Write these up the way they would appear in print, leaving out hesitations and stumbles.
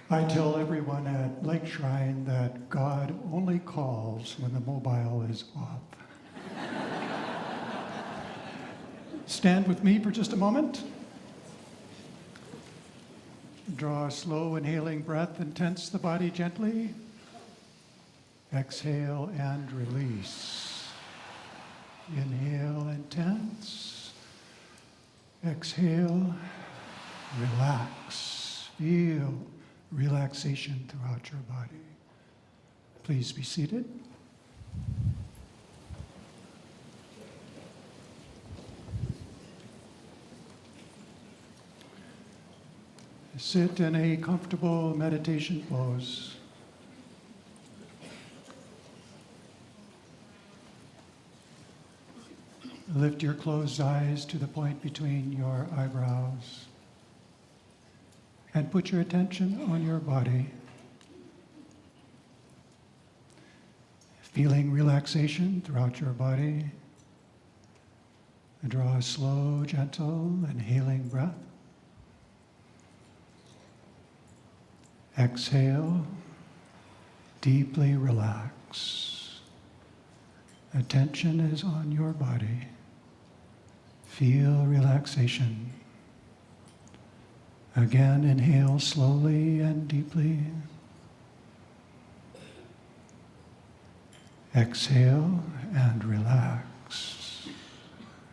I tell everyone at Lake Shrine that God only calls when the mobile is off. Stand with me for just a moment. Draw a slow inhaling breath and tense the body gently. Exhale and release. Inhale and tense. Exhale, relax. Feel relaxation throughout your body. Please be seated. Sit in a comfortable meditation pose. Lift your closed eyes to the point between your eyebrows and put your attention on your body. Feeling relaxation throughout your body. And draw a slow, gentle, inhaling breath. Exhale, deeply relax. Attention is on your body. Feel relaxation. Again, inhale slowly and deeply. Exhale and relax.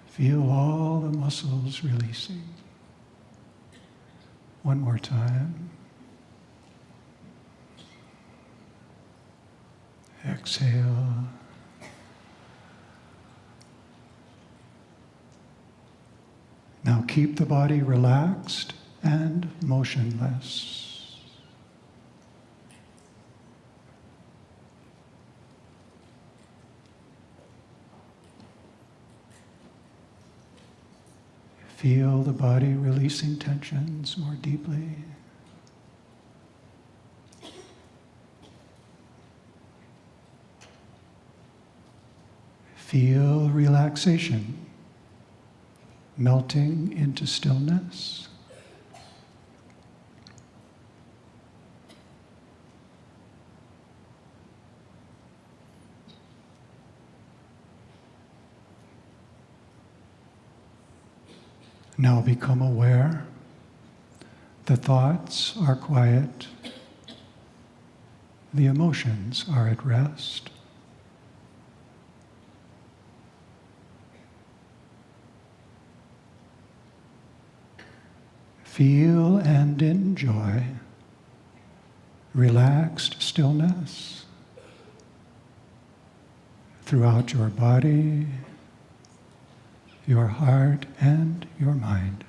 Feel all the muscles releasing. One more time. Exhale. Now keep the body relaxed and motionless. Feel the body releasing tensions more deeply. Feel relaxation melting into stillness. Now become aware. The thoughts are quiet. The emotions are at rest. Feel and enjoy relaxed stillness throughout your body, your heart, and your mind.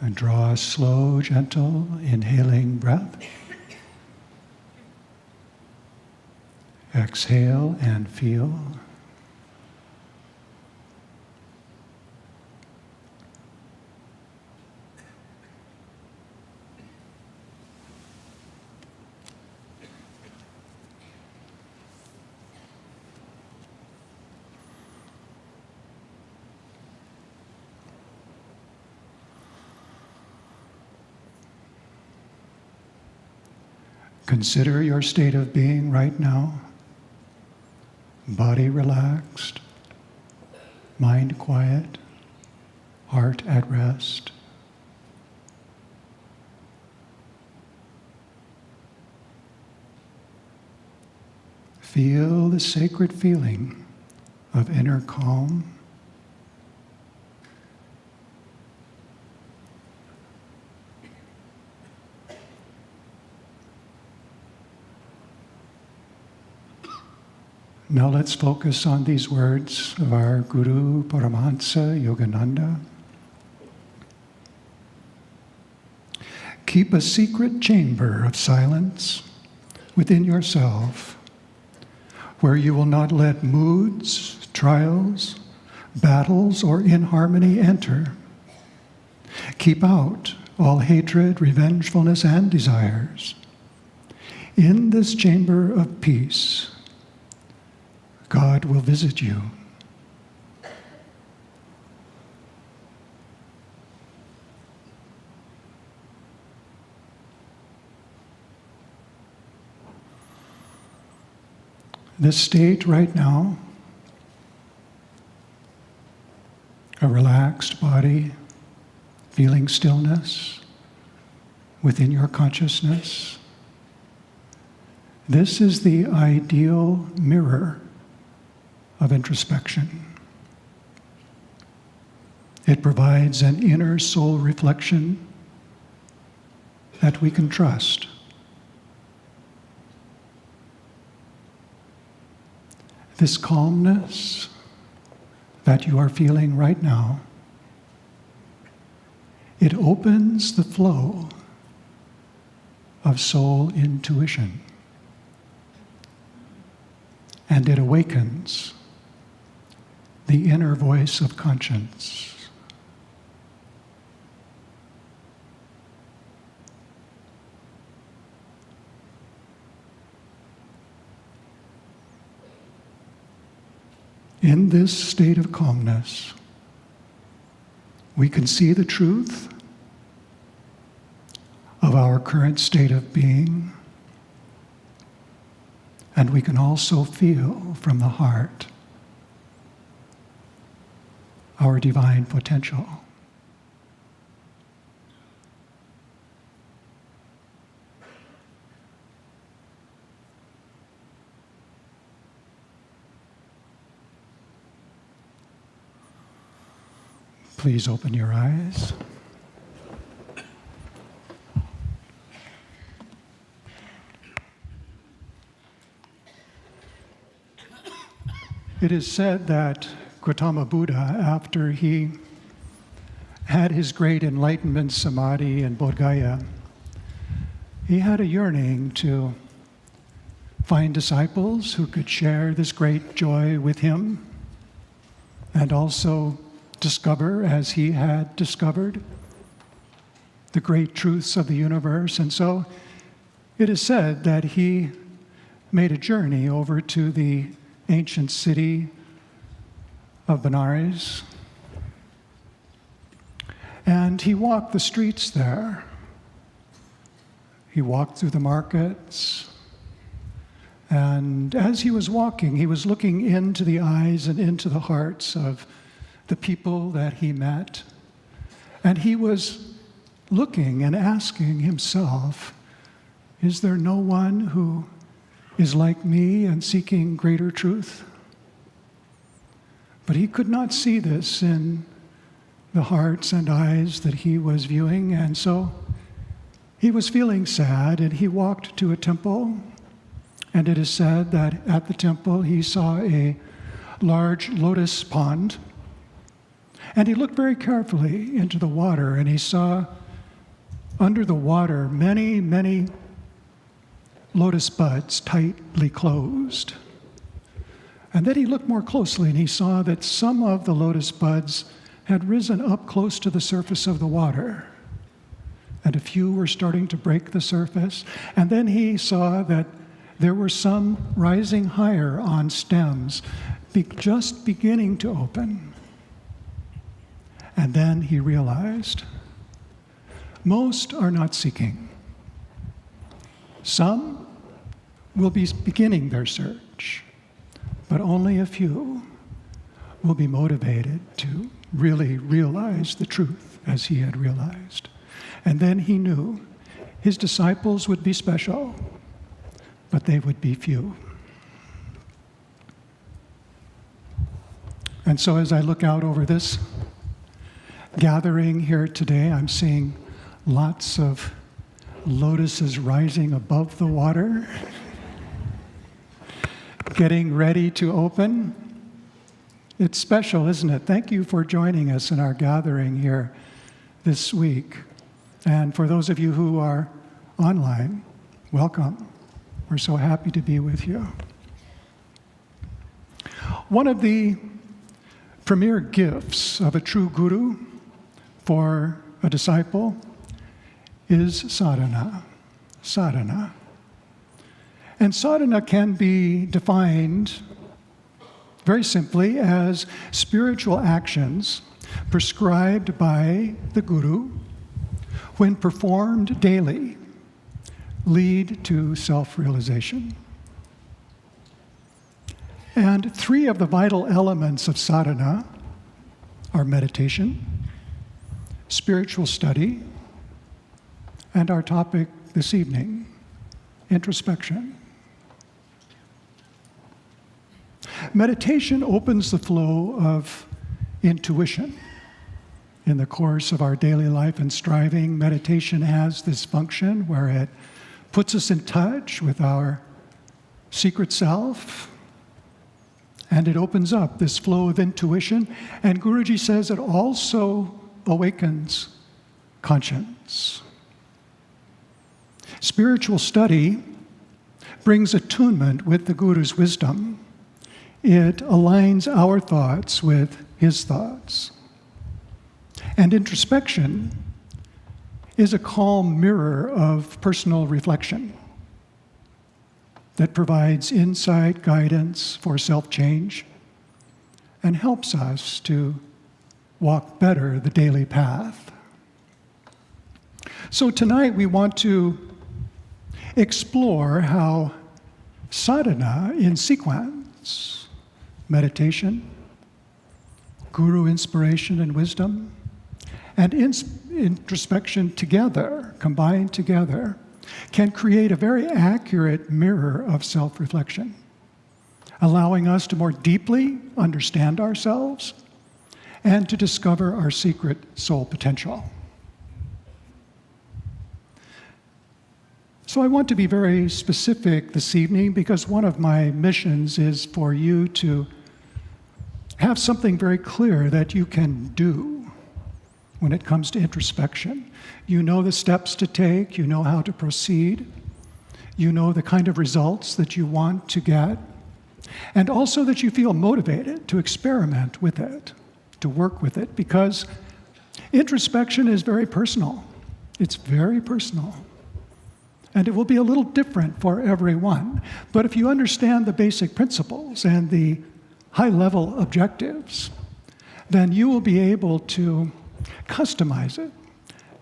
And draw a slow, gentle, inhaling breath. Exhale and feel. Consider your state of being right now. Body relaxed, mind quiet, heart at rest. Feel the sacred feeling of inner calm. Now let's focus on these words of our Guru Paramahansa Yogananda. Keep a secret chamber of silence within yourself where you will not let moods, trials, battles, or inharmony enter. Keep out all hatred, revengefulness, and desires. In this chamber of peace, God will visit you. This state right now, a relaxed body, feeling stillness within your consciousness. This is the ideal mirror of introspection. It provides an inner soul reflection that we can trust. This calmness that you are feeling right now, it opens the flow of soul intuition, and it awakens the inner voice of conscience. In this state of calmness, we can see the truth of our current state of being, and we can also feel from the heart our divine potential. Please open your eyes. It is said that Gautama Buddha, after he had his great enlightenment samadhi in Bodh Gaya, he had a yearning to find disciples who could share this great joy with him and also discover, as he had discovered, the great truths of the universe. And so it is said that he made a journey over to the ancient city of Benares, and he walked the streets there. He walked through the markets, and as he was walking, he was looking into the eyes and into the hearts of the people that he met, and he was looking and asking himself, is there no one who is like me and seeking greater truth? But he could not see this in the hearts and eyes that he was viewing, and so he was feeling sad, and he walked to a temple, and it is said that at the temple he saw a large lotus pond, and he looked very carefully into the water, and he saw under the water many, many lotus buds tightly closed. And then he looked more closely, and he saw that some of the lotus buds had risen up close to the surface of the water, and a few were starting to break the surface. And then he saw that there were some rising higher on stems, just beginning to open. And then he realized, most are not seeking. Some will be beginning their search, but only a few will be motivated to really realize the truth as he had realized. And then he knew his disciples would be special, but they would be few. And so as I look out over this gathering here today, I'm seeing lots of lotuses rising above the water, getting ready to open. It's special, isn't it? Thank you for joining us in our gathering here this week. And for those of you who are online, welcome. We're so happy to be with you. One of the premier gifts of a true guru for a disciple is sadhana. Sadhana. And sadhana can be defined very simply as spiritual actions prescribed by the Guru, when performed daily, lead to self-realization. And three of the vital elements of sadhana are meditation, spiritual study, and our topic this evening, introspection. Meditation opens the flow of intuition. In the course of our daily life and striving, meditation has this function where it puts us in touch with our secret self, and it opens up this flow of intuition. And Guruji says it also awakens conscience. Spiritual study brings attunement with the Guru's wisdom. It aligns our thoughts with his thoughts. And introspection is a calm mirror of personal reflection that provides insight, guidance for self-change, and helps us to walk better the daily path. So tonight we want to explore how sadhana in sequence, meditation, Guru inspiration and wisdom, and introspection together, combined together, can create a very accurate mirror of self-reflection, allowing us to more deeply understand ourselves and to discover our secret soul potential. So I want to be very specific this evening because one of my missions is for you to have something very clear that you can do when it comes to introspection. You know the steps to take, you know how to proceed, you know the kind of results that you want to get, and also that you feel motivated to experiment with it, to work with it, because introspection is very personal. It's very personal. And it will be a little different for everyone. But if you understand the basic principles and the high-level objectives, then you will be able to customize it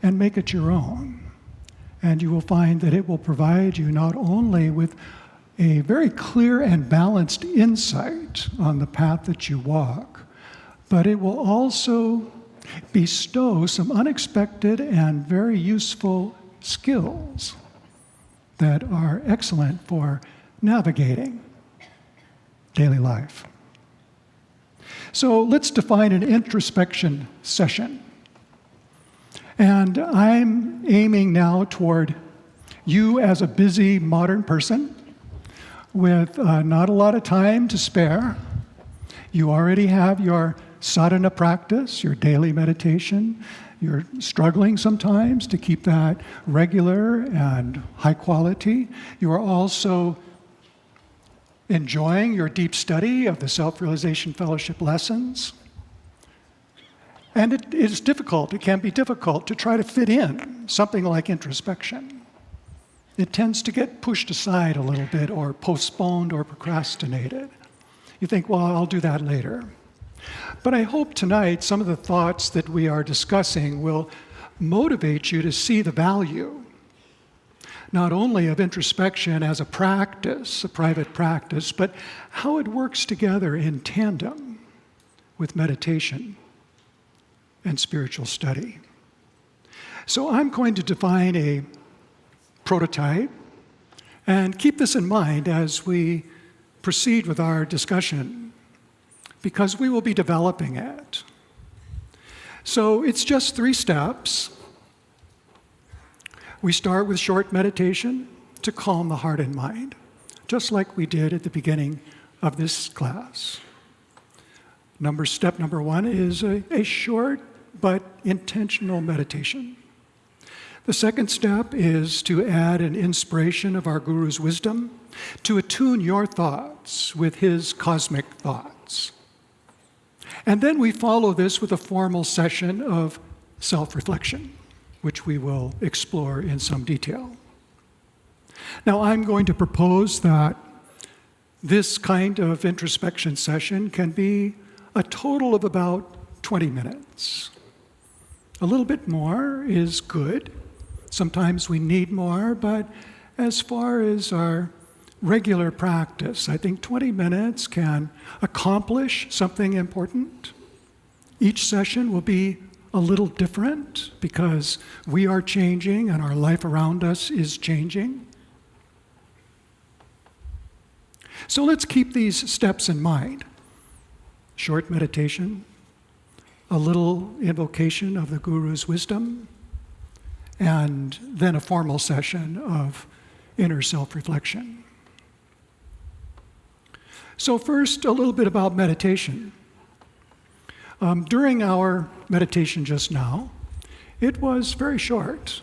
and make it your own. And you will find that it will provide you not only with a very clear and balanced insight on the path that you walk, but it will also bestow some unexpected and very useful skills that are excellent for navigating daily life. So let's define an introspection session. And I'm aiming now toward you as a busy modern person with not a lot of time to spare. You already have your sadhana practice, your daily meditation. You're struggling sometimes to keep that regular and high quality. You are also enjoying your deep study of the Self-Realization Fellowship lessons. And it is difficult, it can be difficult to try to fit in something like introspection. It tends to get pushed aside a little bit or postponed or procrastinated. You think, well, I'll do that later. But I hope tonight some of the thoughts that we are discussing will motivate you to see the value, not only of introspection as a practice, a private practice, but how it works together in tandem with meditation and spiritual study. So I'm going to define a prototype and keep this in mind as we proceed with our discussion, because we will be developing it. So it's just 3 steps. We start with short meditation to calm the heart and mind, just like we did at the beginning of this class. Step number 1 is a short but intentional meditation. The second step is to add an inspiration of our Guru's wisdom to attune your thoughts with his cosmic thoughts. And then we follow this with a formal session of self-reflection, which we will explore in some detail. Now, I'm going to propose that this kind of introspection session can be a total of about 20 minutes. A little bit more is good. Sometimes we need more, but as far as our regular practice, I think 20 minutes can accomplish something important. Each session will be a little different because we are changing and our life around us is changing. So let's keep these steps in mind. Short meditation, a little invocation of the Guru's wisdom, and then a formal session of inner self-reflection. So first, a little bit about meditation. During our meditation just now, it was very short.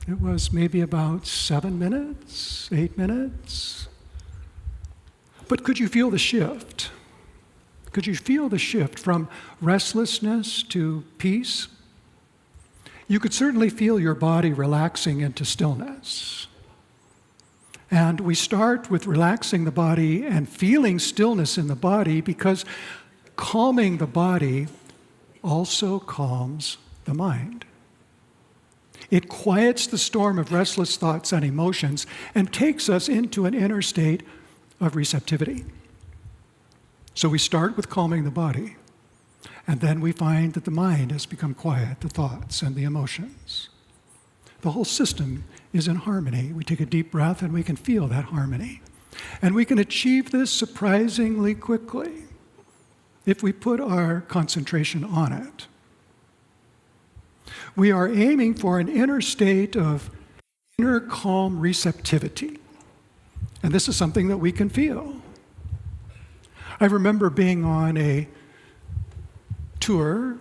It was maybe about 7 minutes, 8 minutes. But could you feel the shift? Could you feel the shift from restlessness to peace? You could certainly feel your body relaxing into stillness. And we start with relaxing the body and feeling stillness in the body because calming the body also calms the mind. It quiets the storm of restless thoughts and emotions and takes us into an inner state of receptivity. So we start with calming the body, and then we find that the mind has become quiet, the thoughts and the emotions. The whole system is in harmony. We take a deep breath and we can feel that harmony. And we can achieve this surprisingly quickly if we put our concentration on it. We are aiming for an inner state of inner calm receptivity. And this is something that we can feel. I remember being on a tour,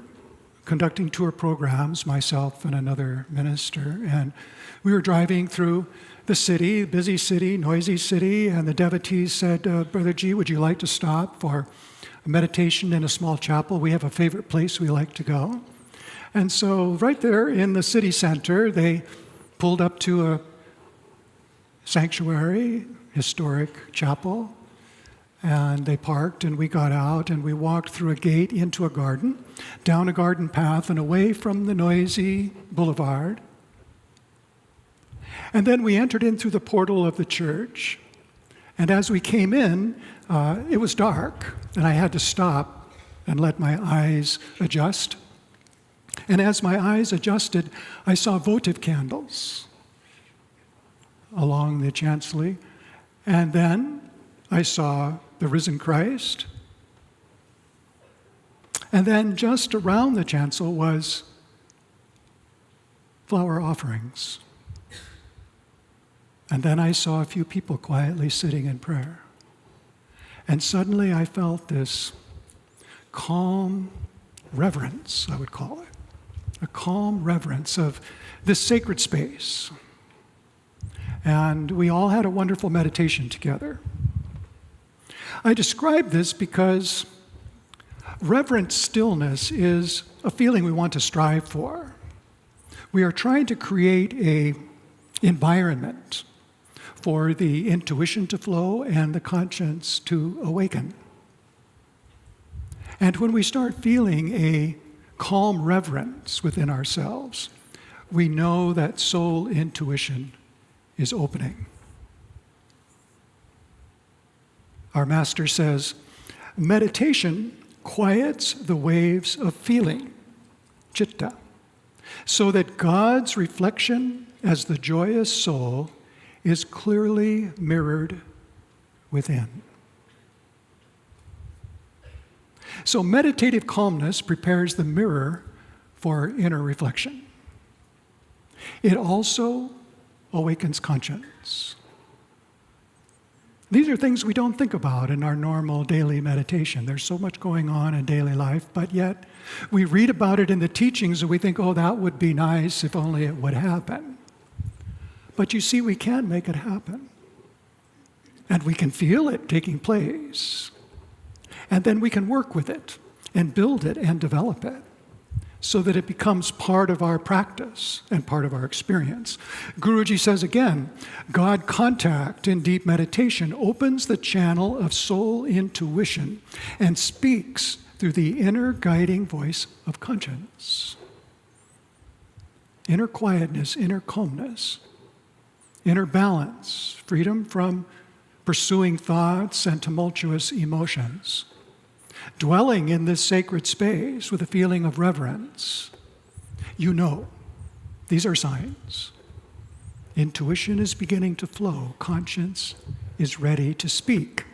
conducting tour programs, myself and another minister, and we were driving through the city, busy city, noisy city, and the devotees said, Brother G, would you like to stop for a meditation in a small chapel? We have a favorite place we like to go. And so right there in the city center, they pulled up to a sanctuary, historic chapel, and they parked and we got out and we walked through a gate into a garden, down a garden path and away from the noisy boulevard. And then we entered in through the portal of the church. And as we came in, it was dark and I had to stop and let my eyes adjust. And as my eyes adjusted, I saw votive candles along the chancellor. And then I saw the risen Christ. And then just around the chancel was flower offerings. And then I saw a few people quietly sitting in prayer. And suddenly I felt this calm reverence, I would call it. A calm reverence of this sacred space. And we all had a wonderful meditation together. I describe this because reverent stillness is a feeling we want to strive for. We are trying to create an environment for the intuition to flow and the conscience to awaken. And when we start feeling a calm reverence within ourselves, we know that soul intuition is opening. Our master says, meditation quiets the waves of feeling, citta, so that God's reflection as the joyous soul is clearly mirrored within. So meditative calmness prepares the mirror for inner reflection. It also awakens conscience. These are things we don't think about in our normal daily meditation. There's so much going on in daily life, but yet we read about it in the teachings and we think, oh, that would be nice if only it would happen. But you see, we can make it happen. And we can feel it taking place. And then we can work with it and build it and develop it. so that it becomes part of our practice and part of our experience. Guruji says again, God contact in deep meditation opens the channel of soul intuition and speaks through the inner guiding voice of conscience. Inner quietness, inner calmness, inner balance, freedom from pursuing thoughts and tumultuous emotions. Dwelling in this sacred space with a feeling of reverence, you know, these are signs. Intuition is beginning to flow. Conscience is ready to speak.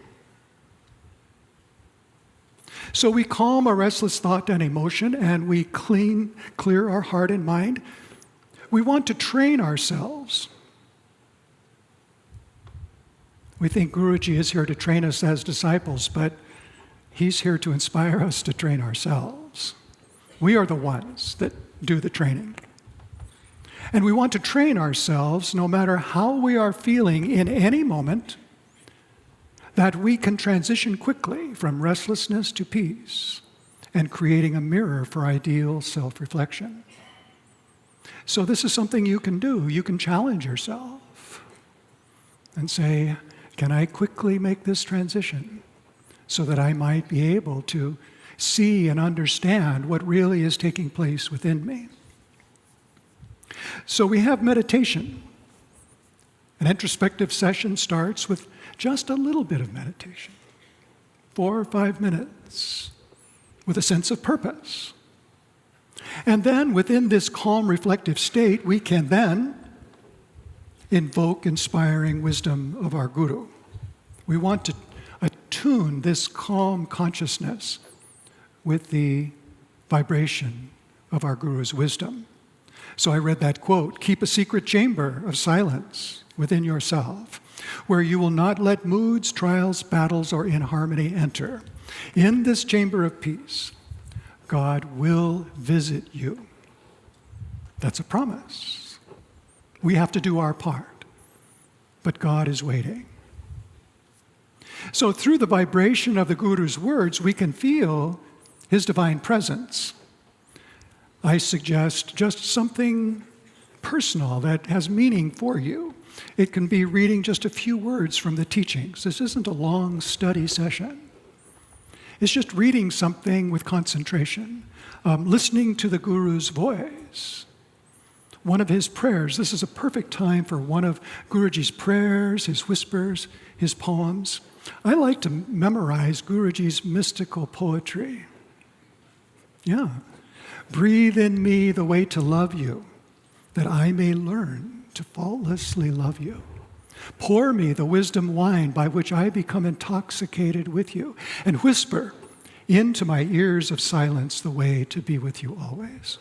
So we calm our restless thought and emotion, and we clear our heart and mind. We want to train ourselves. We think Guruji is here to train us as disciples, but he's here to inspire us to train ourselves. We are the ones that do the training. And we want to train ourselves, no matter how we are feeling in any moment, that we can transition quickly from restlessness to peace and creating a mirror for ideal self-reflection. So this is something you can do. You can challenge yourself and say, can I quickly make this transition so that I might be able to see and understand what really is taking place within me? So we have meditation. An introspective session starts with just a little bit of meditation, 4 or 5 minutes, with a sense of purpose. And then within this calm, reflective state, we can then invoke inspiring wisdom of our Guru. We want to attune this calm consciousness with the vibration of our Guru's wisdom. So I read that quote, keep a secret chamber of silence within yourself, where you will not let moods, trials, battles, or inharmony enter. In this chamber of peace, God will visit you. That's a promise. We have to do our part, but God is waiting. So through the vibration of the Guru's words, we can feel his divine presence. I suggest just something personal that has meaning for you. It can be reading just a few words from the teachings. This isn't a long study session. It's just reading something with concentration, listening to the Guru's voice. One of his prayers, this is a perfect time for one of Guruji's prayers, his whispers, his poems. I like to memorize Guruji's mystical poetry. Yeah. Breathe in me the way to love you, that I may learn to faultlessly love you. Pour me the wisdom wine by which I become intoxicated with you, and whisper into my ears of silence the way to be with you always.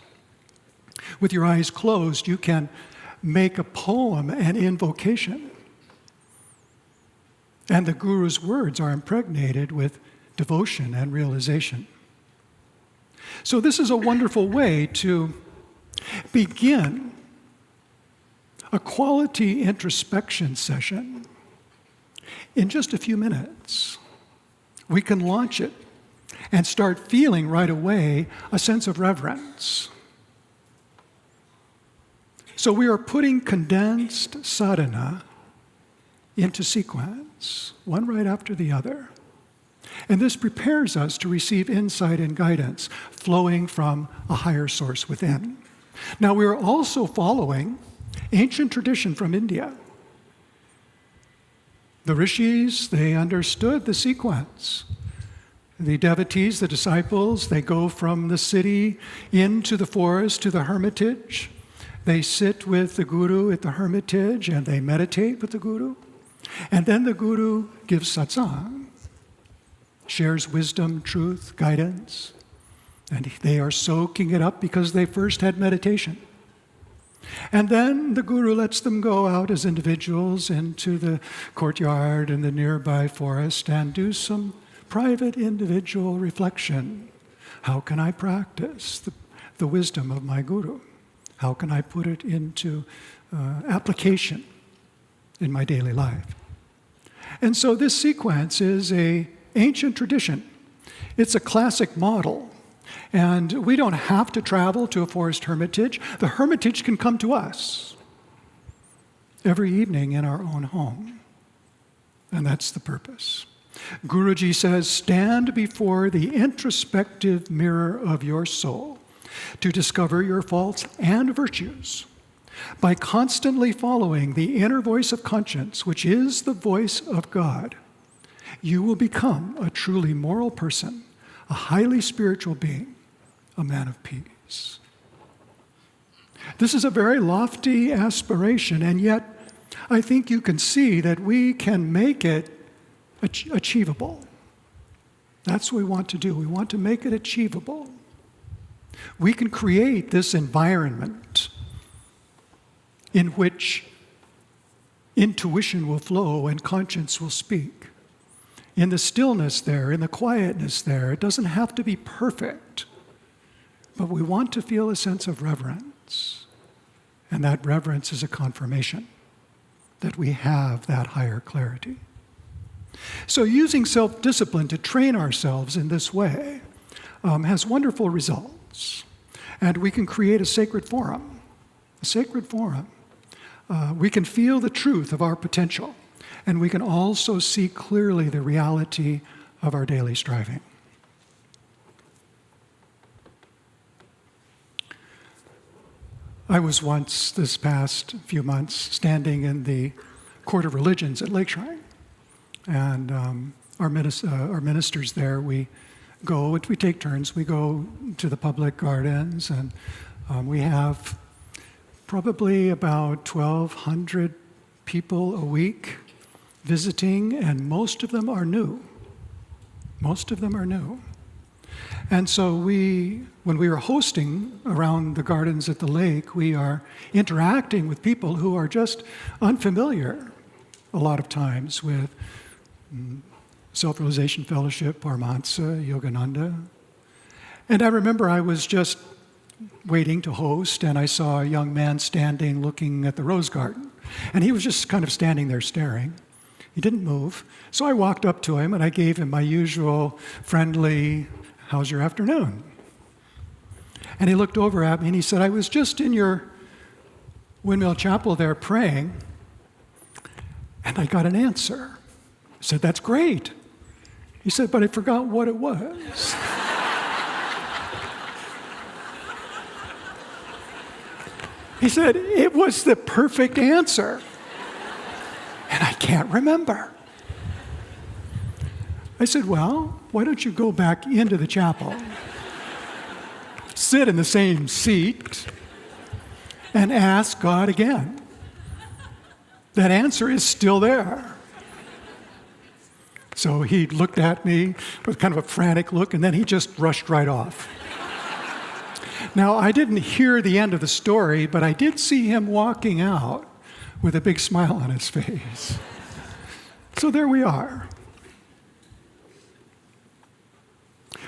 With your eyes closed, you can make a poem an invocation. And the Guru's words are impregnated with devotion and realization. So this is a wonderful way to begin a quality introspection session in just a few minutes. We can launch it and start feeling right away a sense of reverence. So we are putting condensed sadhana into sequence, one right after the other. And this prepares us to receive insight and guidance flowing from a higher source within. Now, we are also following ancient tradition from India. The rishis, they understood the sequence. The devotees, the disciples, they go from the city into the forest to the hermitage. They sit with the Guru at the hermitage and they meditate with the Guru. And then the Guru gives satsang, shares wisdom, truth, guidance, and they are soaking it up because they first had meditation. And then the Guru lets them go out as individuals into the courtyard and the nearby forest and do some private individual reflection. How can I practice the wisdom of my Guru? How can I put it into application in my daily life? And so this sequence is an ancient tradition. It's a classic model And we don't have to travel to a forest hermitage. The hermitage can come to us every evening in our own home. And that's the purpose. Guruji says, stand before the introspective mirror of your soul to discover your faults and virtues. By constantly following the inner voice of conscience, which is the voice of God, you will become a truly moral person, a highly spiritual being, a man of peace. This is a very lofty aspiration, and yet I think you can see that we can make it achievable. That's what we want to do. We want to make it achievable. We can create this environment in which intuition will flow and conscience will speak. In the stillness there, in the quietness there, it doesn't have to be perfect, but we want to feel a sense of reverence. And that reverence is a confirmation that we have that higher clarity. So using self-discipline to train ourselves in this way has wonderful results. And we can create a sacred forum. A sacred forum. We can feel the truth of our potential, and we can also see clearly the reality of our daily striving. I was once, this past few months, standing in the Court of Religions at Lake Shrine, and our ministers there, we take turns, we go to the public gardens, and we have probably about 1,200 people a week visiting, and most of them are new. Most of them are new. And so when we are hosting around the gardens at the lake, we are interacting with people who are just unfamiliar a lot of times with Self-Realization Fellowship, Paramahansa Yogananda. And I remember I was just waiting to host, and I saw a young man standing looking at the rose garden. And he was just kind of standing there staring. He didn't move. So I walked up to him and I gave him my usual friendly, "How's your afternoon?" And he looked over at me and he said, "I was just in your windmill chapel there praying, and I got an answer." I said, "That's great." He said, "But I forgot what it was." He said, "It was the perfect answer, and I can't remember." I said, "Well, why don't you go back into the chapel, sit in the same seat, and ask God again? That answer is still there." So he looked at me with kind of a frantic look, and then he just rushed right off. Now, I didn't hear the end of the story, but I did see him walking out with a big smile on his face. So there we are.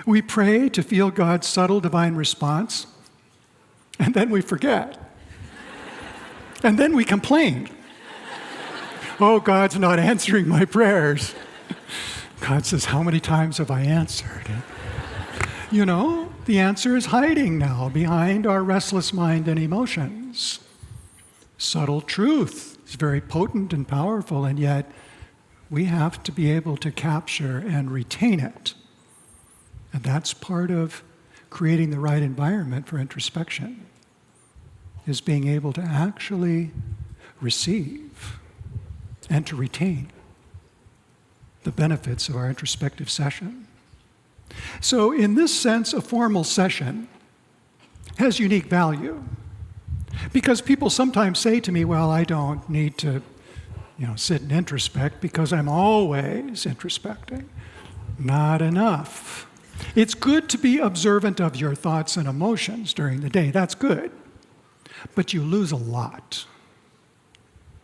We pray to feel God's subtle divine response, and then we forget. And then we complain. "Oh, God's not answering my prayers." God says, "How many times have I answered?" You know, the answer is hiding now behind our restless mind and emotions. Subtle truth is very potent and powerful, and yet we have to be able to capture and retain it. And that's part of creating the right environment for introspection, is being able to actually receive and to retain the benefits of our introspective session. So in this sense, a formal session has unique value, because people sometimes say to me, "Well, I don't need to, sit and introspect because I'm always introspecting." Not enough. It's good to be observant of your thoughts and emotions during the day. That's good. But you lose a lot.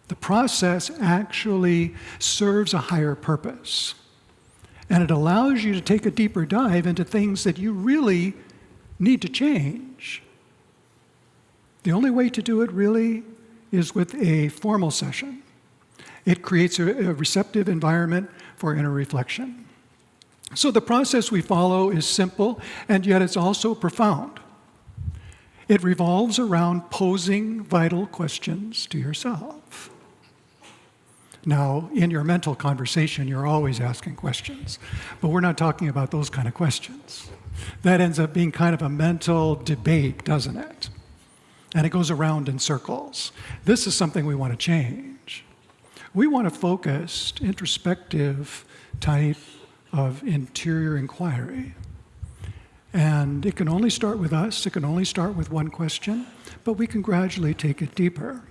The process actually serves a higher purpose. And it allows you to take a deeper dive into things that you really need to change. The only way to do it really is with a formal session. It creates a receptive environment for inner reflection. So the process we follow is simple, and yet it's also profound. It revolves around posing vital questions to yourself. Now, in your mental conversation, you're always asking questions, but we're not talking about those kind of questions. That ends up being kind of a mental debate, doesn't it? And it goes around in circles. This is something we want to change. We want a focused, introspective type of interior inquiry. And it can only start with us, it can only start with one question, but we can gradually take it deeper.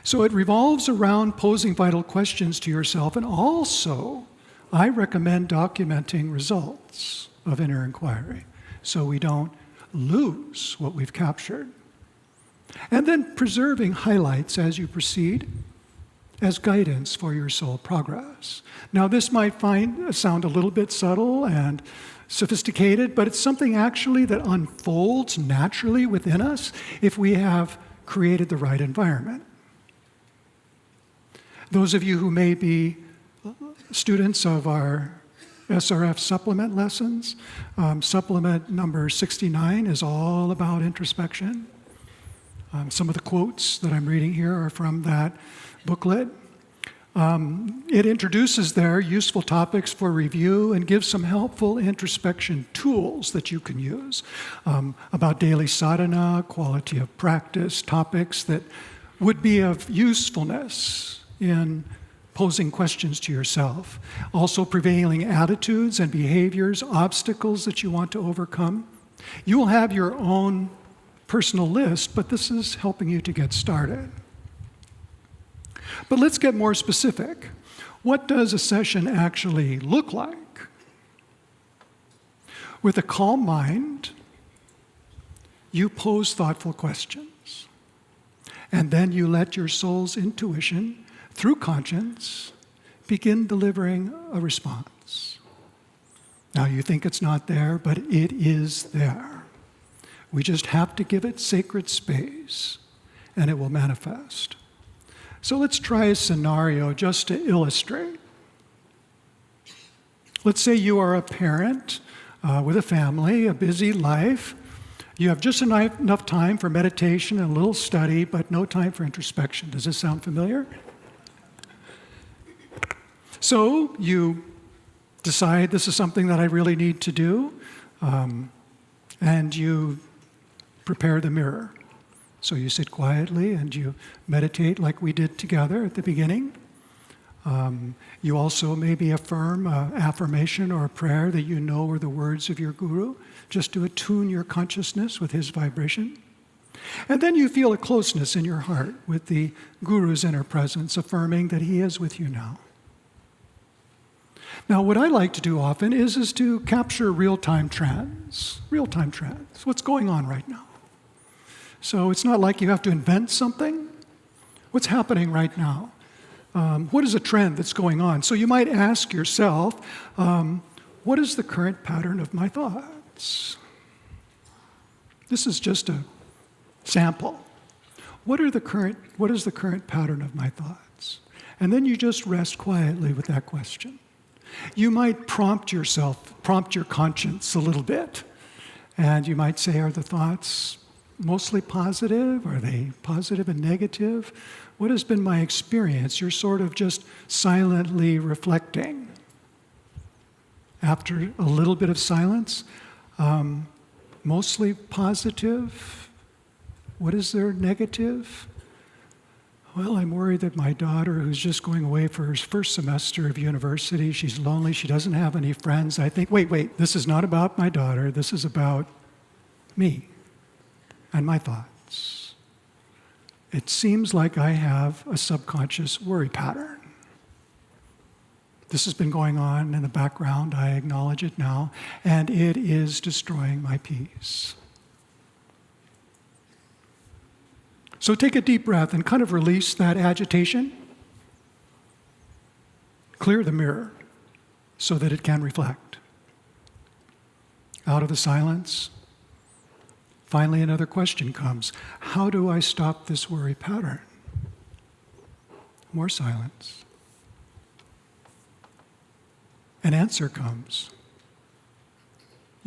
So it revolves around posing vital questions to yourself, and also I recommend documenting results of inner inquiry so we don't lose what we've captured. And then preserving highlights as you proceed as guidance for your soul progress. Now, this might sound a little bit subtle and sophisticated, but it's something actually that unfolds naturally within us if we have created the right environment. Those of you who may be students of our SRF supplement lessons, supplement number 69 is all about introspection. Some of the quotes that I'm reading here are from that booklet. It introduces there useful topics for review and gives some helpful introspection tools that you can use about daily sadhana, quality of practice, topics that would be of usefulness in posing questions to yourself. Also prevailing attitudes and behaviors, obstacles that you want to overcome. You will have your own personal list, but this is helping you to get started. But let's get more specific. What does a session actually look like? With a calm mind, you pose thoughtful questions. And then you let your soul's intuition, through conscience, begin delivering a response. Now you think it's not there, but it is there. We just have to give it sacred space, and it will manifest. So let's try a scenario just to illustrate. Let's say you are a parent with a family, a busy life. You have just enough time for meditation and a little study, but no time for introspection. Does this sound familiar? So you decide this is something that I really need to do, and you prepare the mirror. So you sit quietly and you meditate like we did together at the beginning. You also maybe affirm an affirmation or a prayer that you know are the words of your guru, just to attune your consciousness with his vibration. And then you feel a closeness in your heart with the guru's inner presence, affirming that he is with you now. Now, what I like to do often is to capture real-time trends. Real-time trends. What's going on right now? So it's not like you have to invent something. What's happening right now? What is a trend that's going on? So you might ask yourself, what is the current pattern of my thoughts? This is just a sample. What is the current pattern of my thoughts? And then you just rest quietly with that question. You might prompt your conscience a little bit. And you might say, are the thoughts mostly positive? Are they positive and negative? What has been my experience? You're sort of just silently reflecting. After a little bit of silence, mostly positive. What is there negative? Well, I'm worried that my daughter, who's just going away for her first semester of university, she's lonely, she doesn't have any friends. I think, wait, this is not about my daughter, this is about me and my thoughts. It seems like I have a subconscious worry pattern. This has been going on in the background, I acknowledge it now, and it is destroying my peace. So take a deep breath and kind of release that agitation. Clear the mirror so that it can reflect. Out of the silence, finally another question comes. How do I stop this worry pattern? More silence. An answer comes.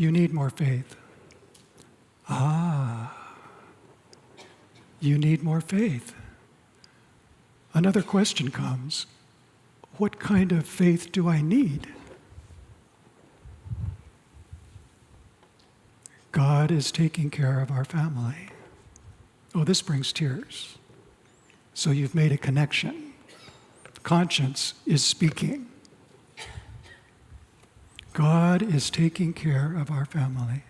You need more faith. You need more faith. Another question comes, what kind of faith do I need? God is taking care of our family. Oh, this brings tears. So you've made a connection. Conscience is speaking. God is taking care of our family.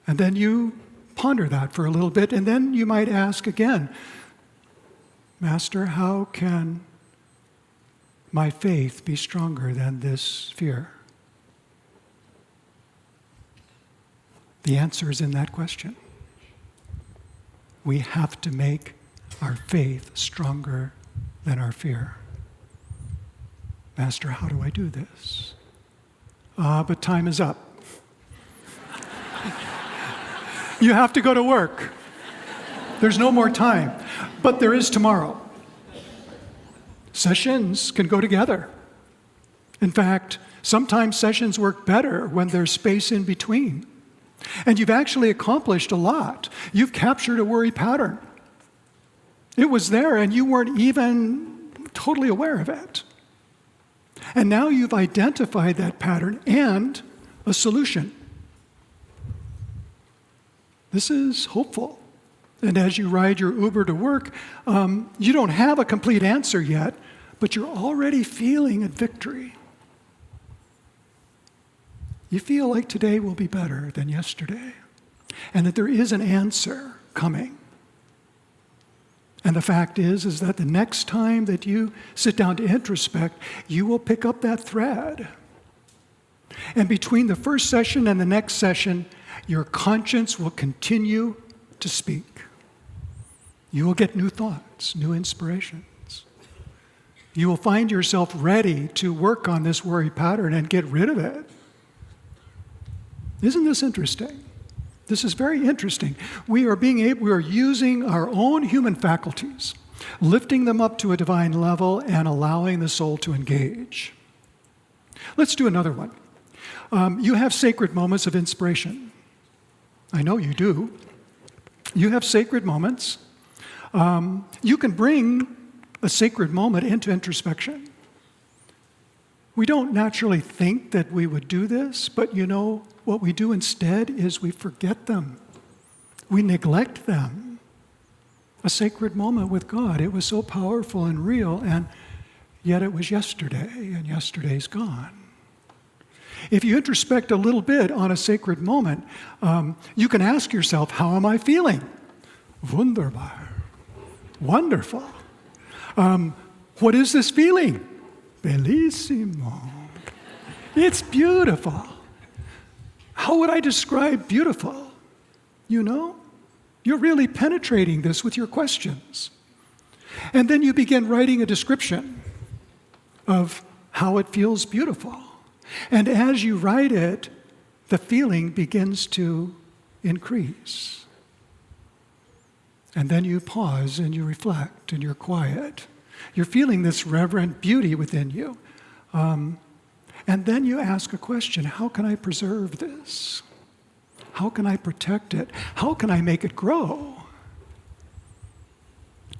And then you ponder that for a little bit, and then you might ask again, Master, how can my faith be stronger than this fear? The answer is in that question. We have to make our faith stronger than our fear. Master, how do I do this? But time is up. You have to go to work. There's no more time. But there is tomorrow. Sessions can go together. In fact, sometimes sessions work better when there's space in between. And you've actually accomplished a lot. You've captured a worry pattern. It was there and you weren't even totally aware of it. And now you've identified that pattern and a solution. This is hopeful. And as you ride your Uber to work, you don't have a complete answer yet, but you're already feeling a victory. You feel like today will be better than yesterday, and that there is an answer coming. And the fact is that the next time that you sit down to introspect, you will pick up that thread. And between the first session and the next session, your conscience will continue to speak. You will get new thoughts, new inspirations. You will find yourself ready to work on this worry pattern and get rid of it. Isn't this interesting? This is very interesting. We are using our own human faculties, lifting them up to a divine level and allowing the soul to engage. Let's do another one. You have sacred moments of inspiration. I know you do. You have sacred moments. You can bring a sacred moment into introspection. We don't naturally think that we would do this, but you know, what we do instead is we forget them. We neglect them. A sacred moment with God. It was so powerful and real, and yet it was yesterday, and yesterday's gone. If you introspect a little bit on a sacred moment, you can ask yourself, how am I feeling? Wunderbar. Wonderful. What is this feeling? Bellissimo. It's beautiful. How would I describe beautiful? You know? You're really penetrating this with your questions. And then you begin writing a description of how it feels beautiful. And as you write it, the feeling begins to increase. And then you pause and you reflect and you're quiet. You're feeling this reverent beauty within you. And then you ask a question, how can I preserve this? How can I protect it? How can I make it grow?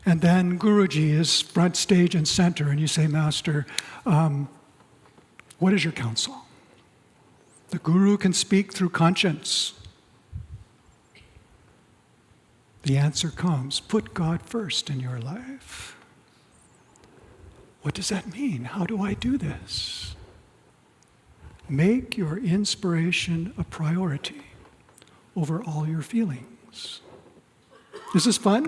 And then Guruji is front stage and center, and you say, Master, what is your counsel? The Guru can speak through conscience. The answer comes, put God first in your life. What does that mean? How do I do this? Make your inspiration a priority over all your feelings. Is this fun?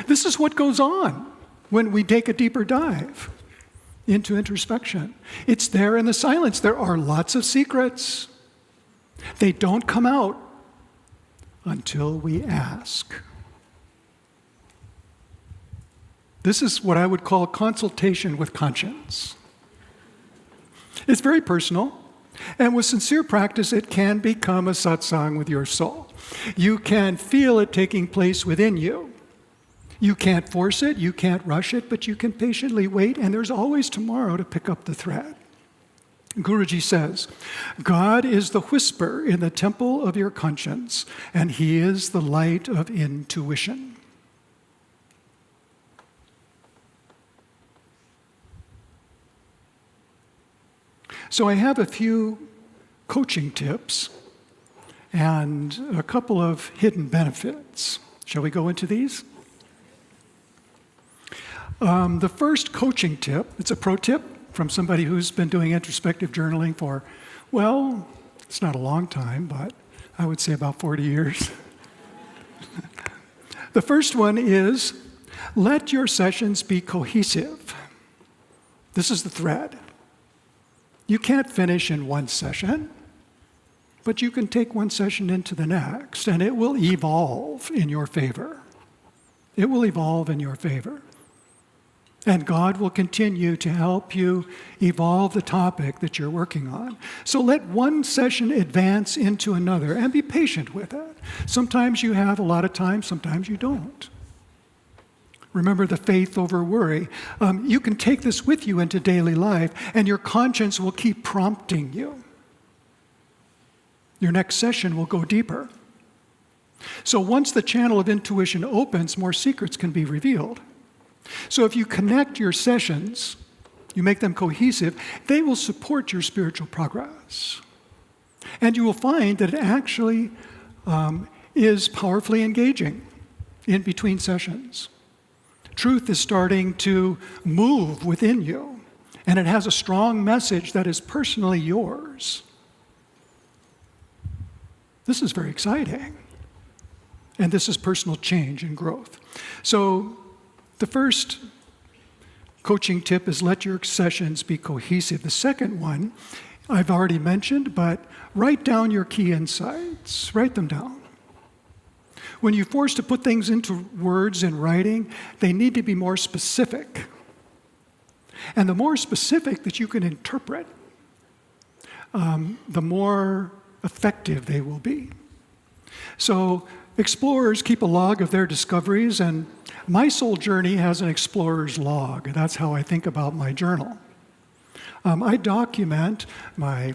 This is what goes on when we take a deeper dive into introspection. It's there in the silence. There are lots of secrets. They don't come out until we ask. This is what I would call consultation with conscience. It's very personal, and with sincere practice, it can become a satsang with your soul. You can feel it taking place within you. You can't force it, you can't rush it, but you can patiently wait, and there's always tomorrow to pick up the thread. Guruji says, God is the whisper in the temple of your conscience, and he is the light of intuition. So I have a few coaching tips and a couple of hidden benefits. Shall we go into these? The first coaching tip, it's a pro tip from somebody who's been doing introspective journaling for, well, it's not a long time, but I would say about 40 years. The first one is, let your sessions be cohesive. This is the thread. You can't finish in one session, but you can take one session into the next, and it will evolve in your favor. It will evolve in your favor. And God will continue to help you evolve the topic that you're working on. So let one session advance into another and be patient with it. Sometimes you have a lot of time, sometimes you don't. Remember the faith over worry. You can take this with you into daily life, and your conscience will keep prompting you. Your next session will go deeper. So once the channel of intuition opens, more secrets can be revealed. So if you connect your sessions, you make them cohesive, they will support your spiritual progress. And you will find that it actually is powerfully engaging in between sessions. Truth is starting to move within you, and it has a strong message that is personally yours. This is very exciting. And this is personal change and growth. So the first coaching tip is let your sessions be cohesive. The second one, I've already mentioned, but write down your key insights. Write them down. When you're forced to put things into words in writing, they need to be more specific. And the more specific that you can interpret, the more effective they will be. So explorers keep a log of their discoveries, and my soul journey has an explorer's log. That's how I think about my journal. I document the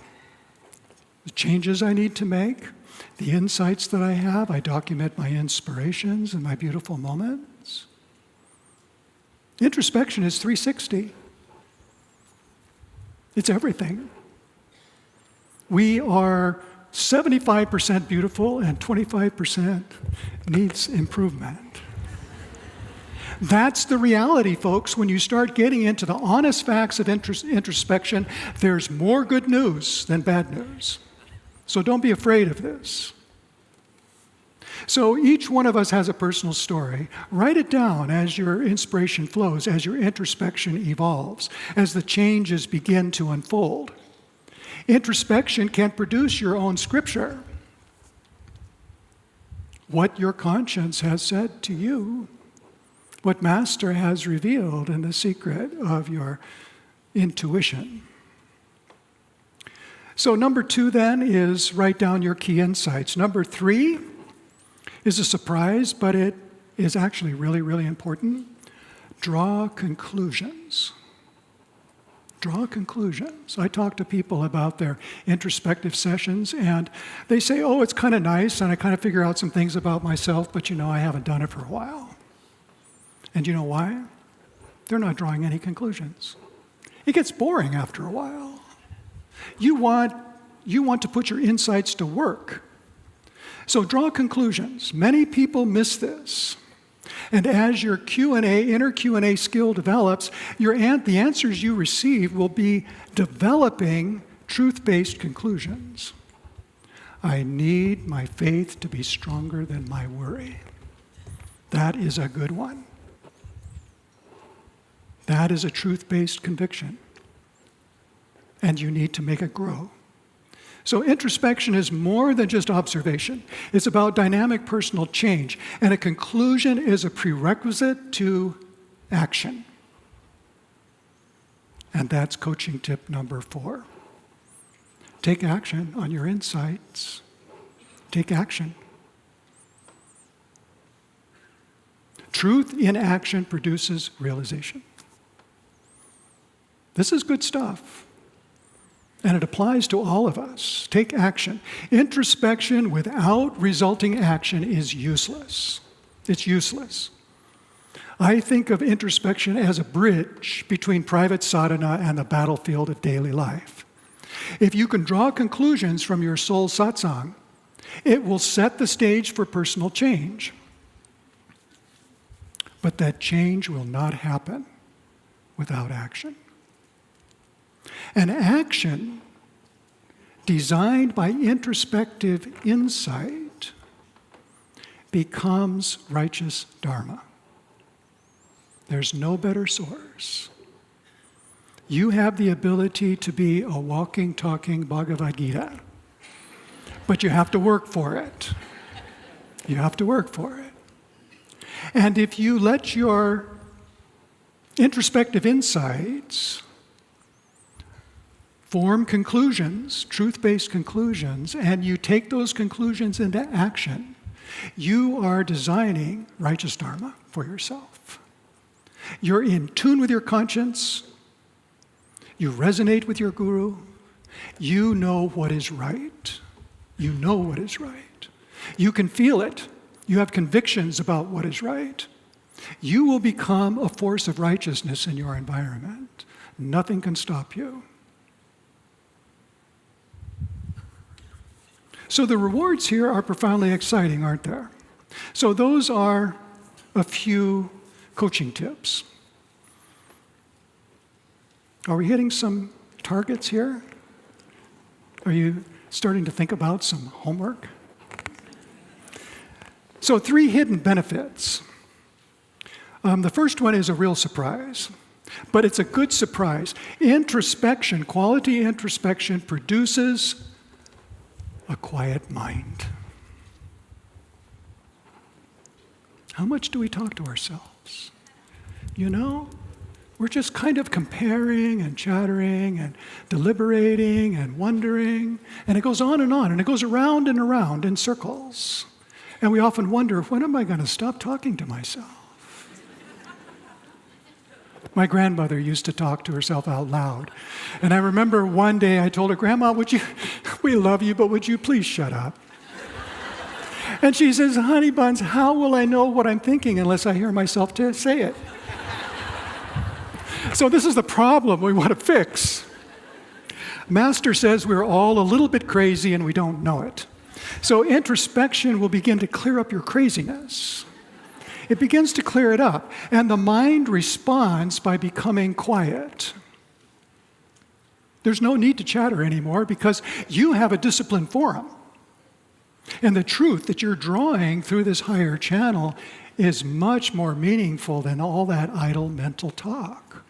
changes I need to make, the insights that I have. I document my inspirations and my beautiful moments. Introspection is 360. It's everything. We are 75% beautiful and 25% needs improvement. That's the reality, folks. When you start getting into the honest facts of introspection, there's more good news than bad news. So don't be afraid of this. So each one of us has a personal story. Write it down as your inspiration flows, as your introspection evolves, as the changes begin to unfold. Introspection can produce your own scripture. What your conscience has said to you, what Master has revealed in the secret of your intuition. So number 2 then is write down your key insights. Number 3 is a surprise, but it is actually really, really important. Draw conclusions. Draw conclusions. I talk to people about their introspective sessions, and they say, oh, it's kind of nice, and I kind of figure out some things about myself, but I haven't done it for a while. And you know why? They're not drawing any conclusions. It gets boring after a while. You want to put your insights to work. So draw conclusions. Many people miss this. And as your inner Q&A skill develops, the answers you receive will be developing truth-based conclusions. I need my faith to be stronger than my worry. That is a good one. That is a truth-based conviction. And you need to make it grow. So introspection is more than just observation. It's about dynamic personal change. And a conclusion is a prerequisite to action. And that's coaching tip number 4. Take action on your insights. Take action. Truth in action produces realization. This is good stuff. And it applies to all of us. Take action. Introspection without resulting action is useless. It's useless. I think of introspection as a bridge between private sadhana and the battlefield of daily life. If you can draw conclusions from your soul satsang, it will set the stage for personal change. But that change will not happen without action. An action designed by introspective insight becomes righteous dharma. There's no better source. You have the ability to be a walking, talking Bhagavad Gita, but you have to work for it. You have to work for it. And if you let your introspective insights form conclusions, truth-based conclusions, and you take those conclusions into action, you are designing righteous dharma for yourself. You're in tune with your conscience. You resonate with your guru. You know what is right. You know what is right. You can feel it. You have convictions about what is right. You will become a force of righteousness in your environment. Nothing can stop you. So the rewards here are profoundly exciting, aren't there? So those are a few coaching tips. Are we hitting some targets here? Are you starting to think about some homework? So 3 hidden benefits. The first one is a real surprise, but it's a good surprise. Introspection, quality introspection, produces a quiet mind. How much do we talk to ourselves? You know, we're just kind of comparing and chattering and deliberating and wondering, and it goes on, and it goes around and around in circles. And we often wonder, when am I going to stop talking to myself? My grandmother used to talk to herself out loud. And I remember one day I told her, Grandma, we love you, but would you please shut up? And she says, Honey buns, how will I know what I'm thinking unless I hear myself say it? So this is the problem we want to fix. Master says we're all a little bit crazy and we don't know it. So introspection will begin to clear up your craziness. It begins to clear it up, and the mind responds by becoming quiet. There's no need to chatter anymore because you have a disciplined forum. And the truth that you're drawing through this higher channel is much more meaningful than all that idle mental talk.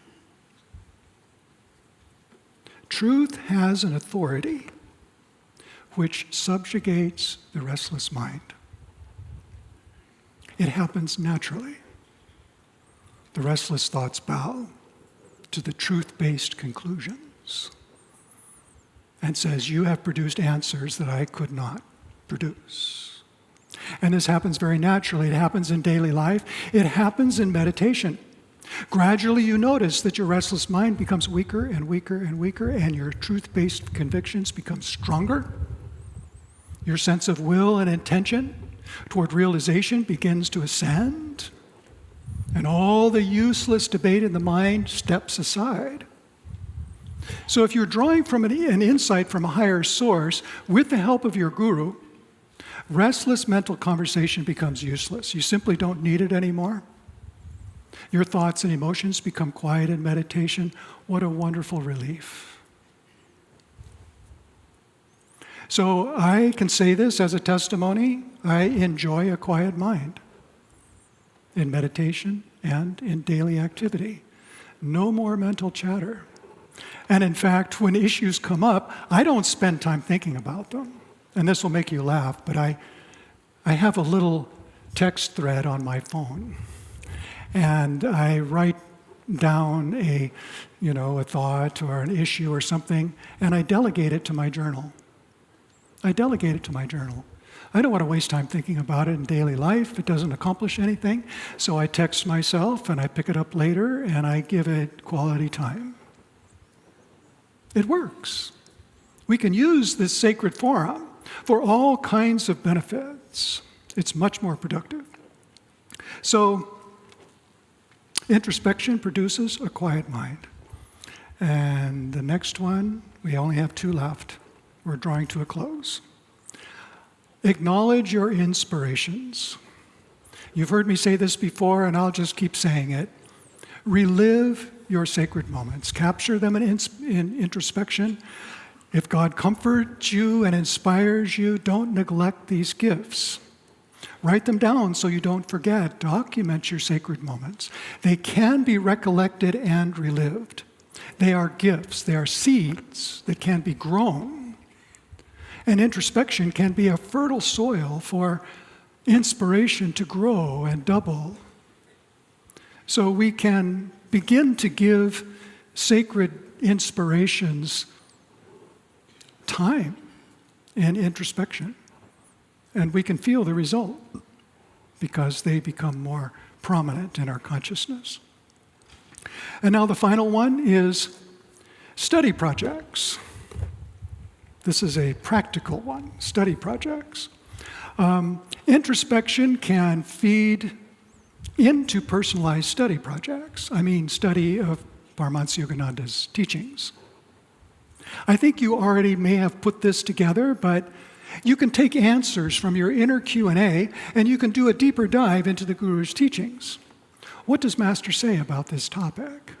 Truth has an authority which subjugates the restless mind. It happens naturally. The restless thoughts bow to the truth-based conclusions and says, you have produced answers that I could not produce. And this happens very naturally. It happens in daily life. It happens in meditation. Gradually you notice that your restless mind becomes weaker and weaker and weaker, and your truth-based convictions become stronger. Your sense of will and intention toward realization begins to ascend, and all the useless debate in the mind steps aside. So if you're drawing from an insight from a higher source with the help of your guru, restless mental conversation becomes useless. You simply don't need it anymore. Your thoughts and emotions become quiet in meditation. What a wonderful relief. So I can say this as a testimony. I enjoy a quiet mind in meditation and in daily activity. No more mental chatter. And in fact, when issues come up, I don't spend time thinking about them. And this will make you laugh, but I have a little text thread on my phone. And I write down a thought or an issue or something, and I delegate it to my journal. I delegate it to my journal. I don't want to waste time thinking about it in daily life. It doesn't accomplish anything. So I text myself and I pick it up later and I give it quality time. It works. We can use this sacred forum for all kinds of benefits. It's much more productive. So, introspection produces a quiet mind. And the next one, we only have 2 left. We're drawing to a close. Acknowledge your inspirations. You've heard me say this before, and I'll just keep saying it. Relive your sacred moments. Capture them in introspection. If God comforts you and inspires you, don't neglect these gifts. Write them down so you don't forget. Document your sacred moments. They can be recollected and relived. They are gifts. They are seeds that can be grown. And introspection can be a fertile soil for inspiration to grow and double. So we can begin to give sacred inspirations time in introspection. And we can feel the result because they become more prominent in our consciousness. And now the final one is study projects. This is a practical one, study projects. Introspection can feed into personalized study projects. I mean, study of Paramahansa Yogananda's teachings. I think you already may have put this together, but you can take answers from your inner Q&A and you can do a deeper dive into the Guru's teachings. What does Master say about this topic?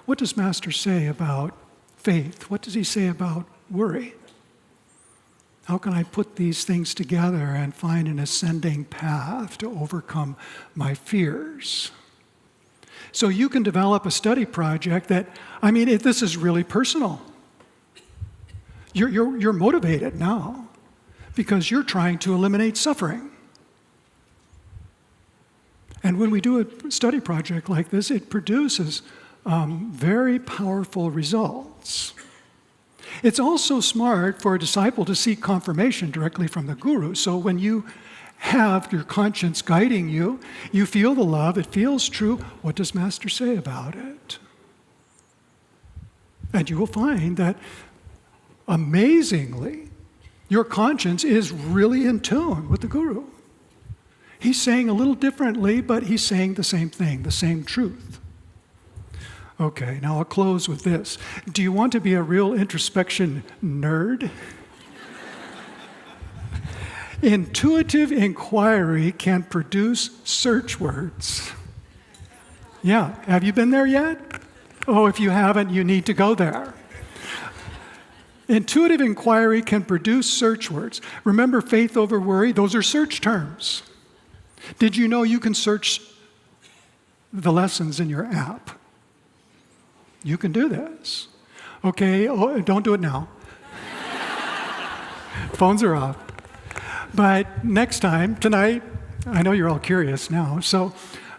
What does Master say about faith? What does he say about worry? How can I put these things together and find an ascending path to overcome my fears? So you can develop a study project that, this is really personal. You're motivated now because you're trying to eliminate suffering. And when we do a study project like this, it produces very powerful results. It's also smart for a disciple to seek confirmation directly from the Guru. So when you have your conscience guiding you, you feel the love, it feels true. What does Master say about it? And you will find that, amazingly, your conscience is really in tune with the Guru. He's saying a little differently, but he's saying the same thing, the same truth. Okay, now I'll close with this. Do you want to be a real introspection nerd? Intuitive inquiry can produce search words. Yeah, have you been there yet? Oh, if you haven't, you need to go there. Intuitive inquiry can produce search words. Remember faith over worry? Those are search terms. Did you know you can search the lessons in your app? You can do this. Okay, don't do it now. Phones are off. But next time, tonight, I know you're all curious now, so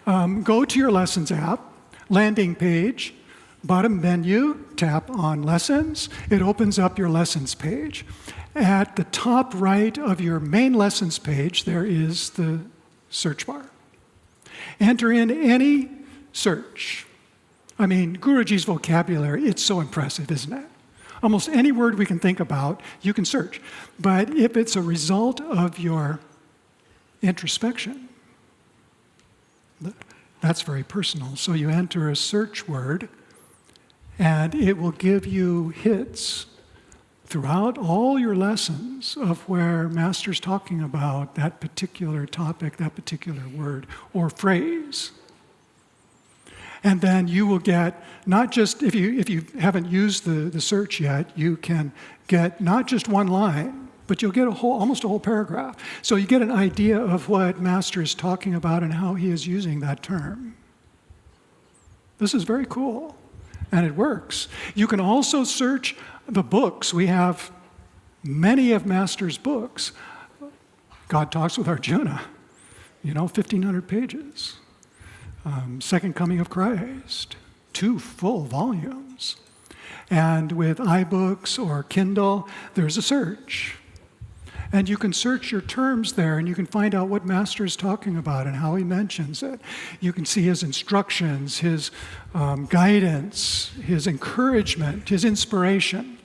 go to your lessons app, landing page, bottom menu, tap on lessons. It opens up your lessons page. At the top right of your main lessons page, there is the search bar. Enter in any search. Guruji's vocabulary, it's so impressive, isn't it? Almost any word we can think about, you can search. But if it's a result of your introspection, that's very personal. So you enter a search word, and it will give you hits throughout all your lessons of where Master's talking about that particular topic, that particular word or phrase. And then you will get, not just, if you haven't used the search yet, you can get not just one line, but you'll get almost a whole paragraph. So you get an idea of what Master is talking about and how he is using that term. This is very cool, and it works. You can also search the books. We have many of Master's books. God Talks with Arjuna, 1,500 pages. Second Coming of Christ, 2 full volumes. And with iBooks or Kindle, there's a search. And you can search your terms there, and you can find out what Master is talking about and how he mentions it. You can see his instructions, his guidance, his encouragement, his inspiration.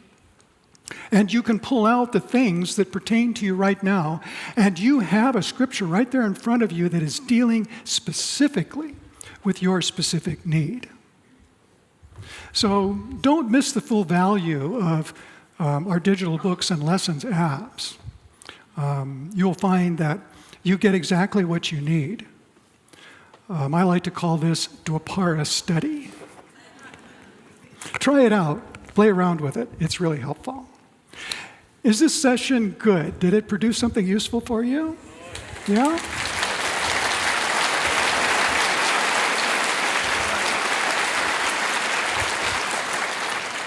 And you can pull out the things that pertain to you right now, and you have a scripture right there in front of you that is dealing specifically with your specific need. So don't miss the full value of our digital books and lessons apps. You'll find that you get exactly what you need. I like to call this Dwapara study. Try it out. Play around with it. It's really helpful. Is this session good? Did it produce something useful for you? Yeah?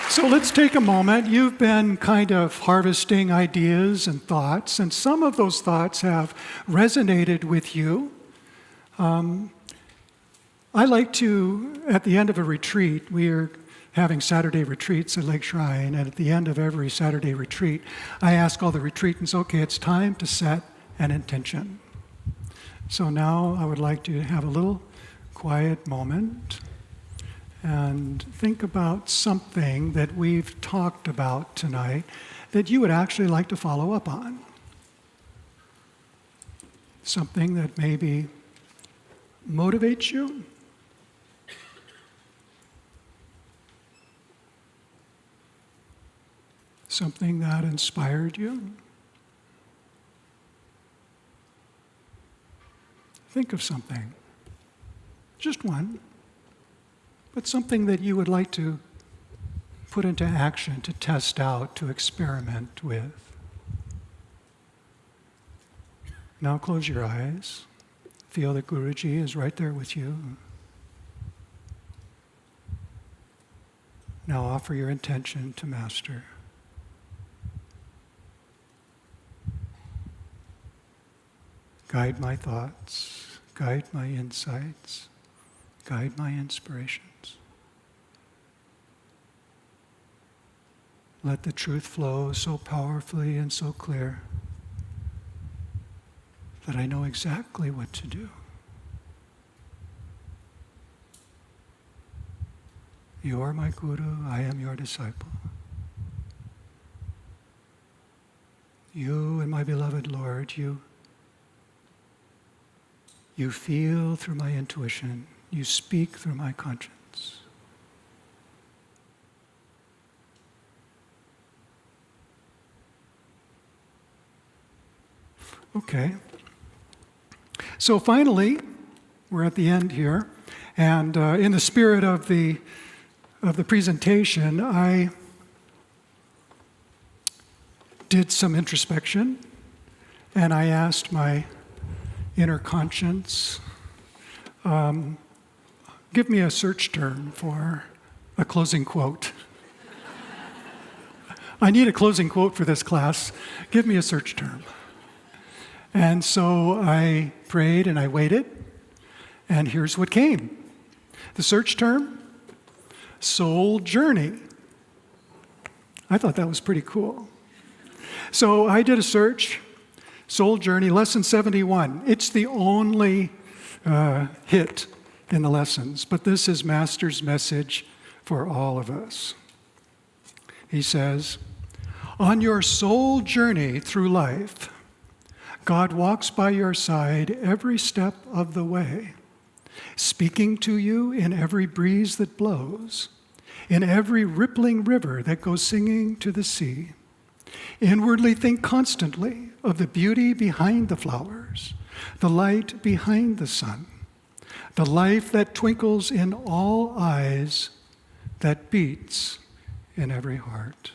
So let's take a moment. You've been kind of harvesting ideas and thoughts, and some of those thoughts have resonated with you. I like to, at the end of a retreat, we are having Saturday retreats at Lake Shrine, and at the end of every Saturday retreat, I ask all the retreatants, okay, it's time to set an intention. So now I would like to have a little quiet moment and think about something that we've talked about tonight that you would actually like to follow up on. Something that maybe motivates you. Something that inspired you. Think of something. Just one. But something that you would like to put into action, to test out, to experiment with. Now close your eyes. Feel that Guruji is right there with you. Now offer your intention to Master. Guide my thoughts, guide my insights, guide my inspirations. Let the truth flow so powerfully and so clear that I know exactly what to do. You are my Guru, I am your disciple. You and my beloved Lord, you feel through my intuition. You speak through my conscience. Okay. So finally, we're at the end here, and in the spirit of the presentation, I did some introspection, and I asked my inner conscience, give me a search term for a closing quote. I need a closing quote for this class. Give me a search term. And so I prayed and I waited, and here's what came. The search term, soul journey. I thought that was pretty cool. So I did a search, soul journey, lesson 71. It's the only hit in the lessons, but this is Master's message for all of us. He says, on your soul journey through life, God walks by your side every step of the way, speaking to you in every breeze that blows, in every rippling river that goes singing to the sea. Inwardly think constantly of the beauty behind the flowers, the light behind the sun, the life that twinkles in all eyes, that beats in every heart.